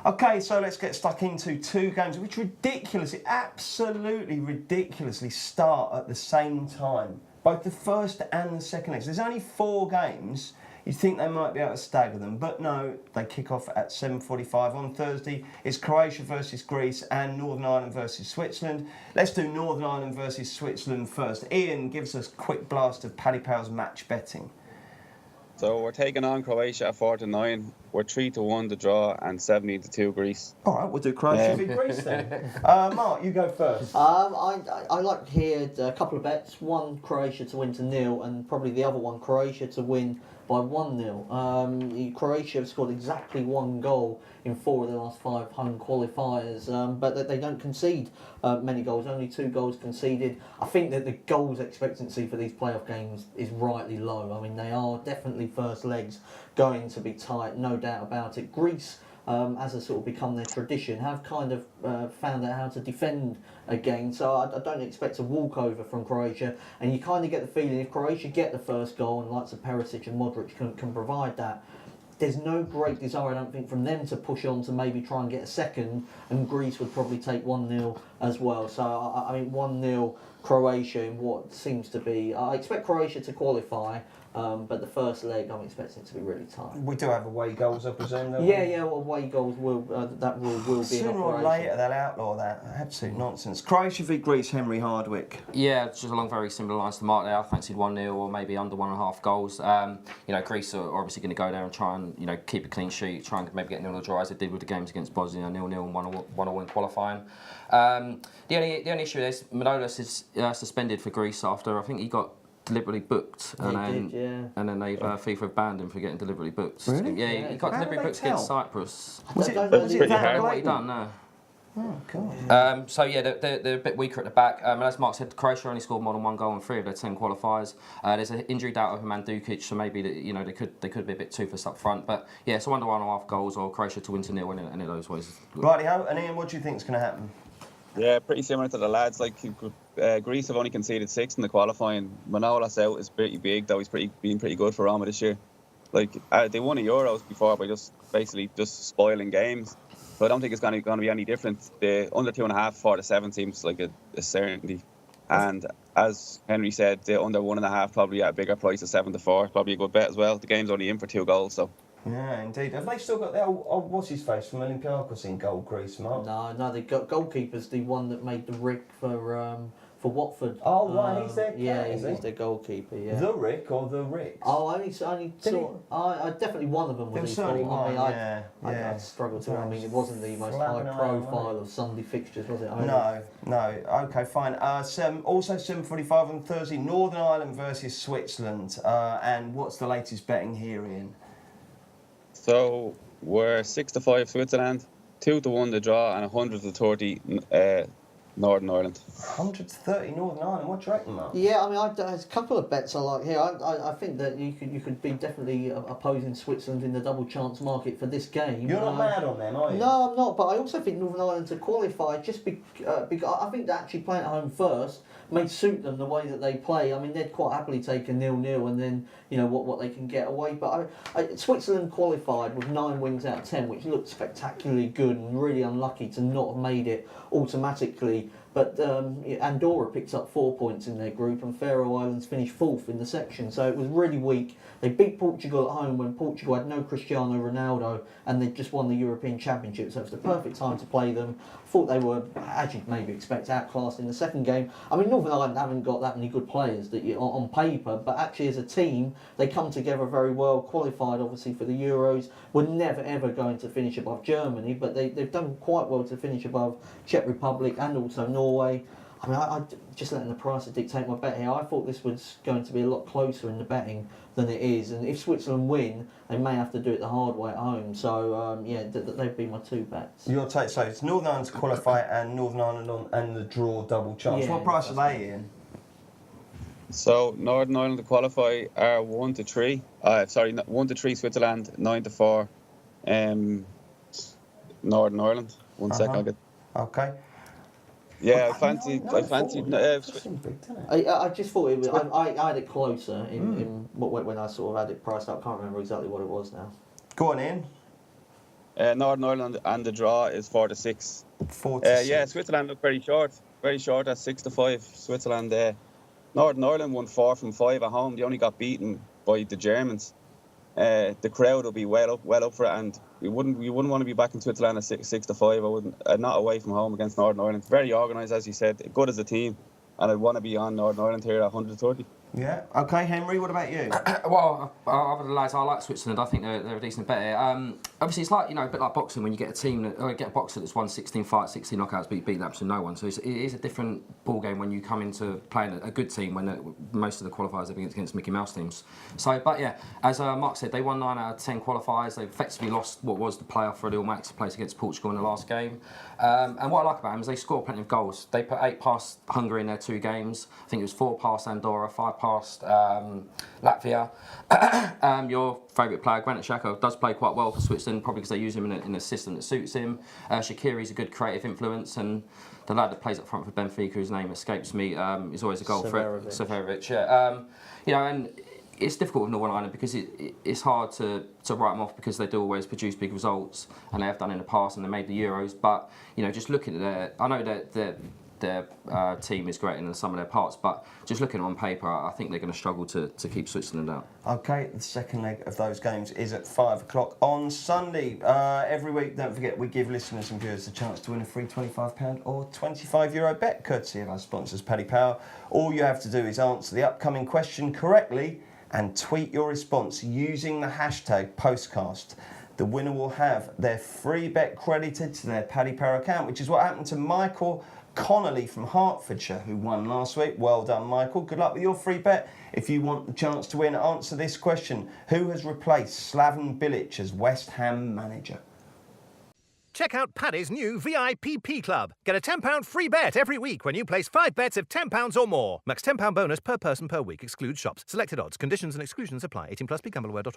Okay, so let's get stuck into two games which absolutely ridiculously start at the same time. Both the first and the second legs. There's only 4 games. You'd think they might be able to stagger them, but no, they kick off at 7:45 on Thursday. It's Croatia versus Greece and Northern Ireland versus Switzerland. Let's do Northern Ireland versus Switzerland first. Ian gives us a quick blast of Paddy Power's match betting. So we're taking on Croatia at 4-9. We're 3-1 the draw and 17-2 Greece. All right, we'll do Croatia v Greece then. Mark, you go first. I like here a couple of bets. One, Croatia to win to 0, and probably the other one, Croatia to win by 1-0. Croatia have scored exactly 1 goal in 4 of the last 5 home qualifiers, but they don't concede many goals, only 2 goals conceded. I think that the goals expectancy for these playoff games is rightly low. I mean, they are definitely first legs going to be tight, no doubt about it. Greece, as has sort of become their tradition, have kind of found out how to defend a game, so I don't expect a walkover from Croatia, and you kind of get the feeling if Croatia get the first goal, and likes of Perisic and Modric can provide that, there's no great desire, I don't think, from them to push on to maybe try and get a second, and Greece would probably take 1-0 as well. So, I mean, 1-0 Croatia in what seems to be... I expect Croatia to qualify, but the first leg I'm expecting it to be really tight. We do have away goals, I presume, though. Yeah, well, away goals will that rule will be sooner or later they'll outlaw that. Absolute nonsense. Croatia v Greece, Henry Hardwick. Yeah, just along very similar lines to Mark there. I fancied 1-0 or maybe under 1.5 goals. Greece are obviously going to go there and try and keep a clean sheet, try and maybe get 0-0 draw as they did with the games against Bosnia, 0-0 and 1-1 in qualifying. The only issue is Manolis is suspended for Greece after I think he got deliberately booked, and then they've FIFA banned him for getting deliberately booked. Really? Yeah, he got deliberately booked against Cyprus. Was it that What he done? No. Oh, God. They're a bit weaker at the back. And as Mark said, Croatia only scored more than 1 goal in 3 of their 10 qualifiers. There's an injury doubt over Mandzukic, so maybe they could be a bit toothless up front. But yeah, so under 1.5 goals or Croatia to win to 0 in any of those ways. Righty-ho, and Ian, what do you think is going to happen? Yeah, pretty similar to the lads. Greece have only conceded 6 in the qualifying. Manolas out is pretty big, though he's been pretty good for Roma this year. They won a Euros before by just spoiling games. So I don't think it's going to be any different. The under 2.5 for the 7 seems like a certainty. And as Henry said, the under 1.5 probably at a bigger price of 7-4. Probably a good bet as well. The game's only in for 2 goals, so. Yeah, indeed. Have they still got their old what's his face from Olympiacos in goal, Greece, Mark? No, they got goalkeeper's the one that made the rig for Watford. Oh, right, he's their he's their goalkeeper. Yeah. The Rick or the Ricks? Oh, I definitely one of them was his fault. I struggled to. I mean, it wasn't the most high profile of Sunday fixtures, was it? No. Okay, fine. Also 7:45 on Thursday, Northern Ireland versus Switzerland. And what's the latest betting here, Ian? So we're 6-5 Switzerland, 2-1 the draw, and 100-30 Northern Ireland. 130 Northern Ireland. What do you reckon, Mark? Yeah, I mean, there's a couple of bets I like here. I think that you could be definitely opposing Switzerland in the double chance market for this game. You're not mad on them, are you? No, I'm not. But I also think Northern Ireland to qualify just because I think that actually playing at home first may suit them the way that they play. I mean, they'd quite happily take a 0-0 and then what they can get away. But Switzerland qualified with 9 wins out of 10, which looked spectacularly good and really unlucky to not have made it automatically. But Andorra picked up 4 points in their group and Faroe Islands finished 4th in the section. So it was really weak. They beat Portugal at home when Portugal had no Cristiano Ronaldo and they just won the European Championship. So it was the perfect time to play them. I thought they were, as you'd maybe expect, outclassed in the second game. I mean, Northern Ireland haven't got that many good players on paper, but actually as a team, they come together very well, qualified obviously for the Euros. Were never ever going to finish above Germany, but they've done quite well to finish above Czech Republic and also Norway. I mean, I just letting the price dictate my bet here. I thought this was going to be a lot closer in the betting than it is, and if Switzerland win, they may have to do it the hard way at home. So they'd be my 2 bets. Your take, so it's Northern Ireland to qualify and Northern Ireland and the draw double chance. What price are they in? So Northern Ireland to qualify are 1-3. 1-3 Switzerland, 9-4 Northern Ireland. One second, I'll get. Okay. Yeah, I fancied. I just thought it was. I had it closer when I sort of had it priced up. I can't remember exactly what it was now. Go on, Ian. Northern Ireland, and the draw is 4-6. 4-6. Yeah, Switzerland look very short at 6-5. Switzerland, Northern Ireland won 4 from 5 at home. They only got beaten by the Germans. The crowd will be well up for it, and we wouldn't want to be back in Switzerland at 6-5. I wouldn't, not away from home against Northern Ireland. Very organised, as you said, good as a team, and I'd want to be on Northern Ireland here at 130. Yeah. Okay, Henry. What about you? Well, other than lads, I like Switzerland. I think they're a decent bet here. Obviously, it's like a bit like boxing when you get a team get a boxer that's won 16 fights, 16 knockouts, beat absolutely no one. So it is a different ball game when you come into playing a good team when most of the qualifiers are against Mickey Mouse teams. So, but yeah, as Mark said, they won 9 out of 10 qualifiers. They effectively lost what was the playoff for the All Blacks place against Portugal in the last game. And what I like about them is they score plenty of goals. They put 8 past Hungary in their 2 games. I think it was 4 past Andorra, 5 past Latvia. Your favourite player, Granit Xhaka, does play quite well for Switzerland, probably because they use him in a system that suits him. Shaqiri's a good creative influence, and the lad that plays up front for Benfica, whose name escapes me, is always a goal threat. Severovic, yeah. And it's difficult with Northern Ireland because it's hard to write them off because they do always produce big results, and they have done in the past, and they made the Euros. But just looking at I know that their team is greater than some of their parts, but just looking on paper, I think they're going to struggle to keep Switzerland out. Okay, the second leg of those games is at 5 o'clock on Sunday. Every week, don't forget, we give listeners and viewers the chance to win a free £25 or €25 bet, courtesy of our sponsors, Paddy Power. All you have to do is answer the upcoming question correctly and tweet your response using the hashtag Postcast. The winner will have their free bet credited to their Paddy Power account, which is what happened to Michael Connolly from Hertfordshire, who won last week. Well done, Michael. Good luck with your free bet. If you want the chance to win, answer this question. Who has replaced Slaven Bilic as West Ham manager? Check out Paddy's new VIPP Club. Get a £10 free bet every week when you place 5 bets of £10 or more. Max £10 bonus per person per week. Excludes shops. Selected odds. Conditions and exclusions apply. 18+. BeGambleAware.org.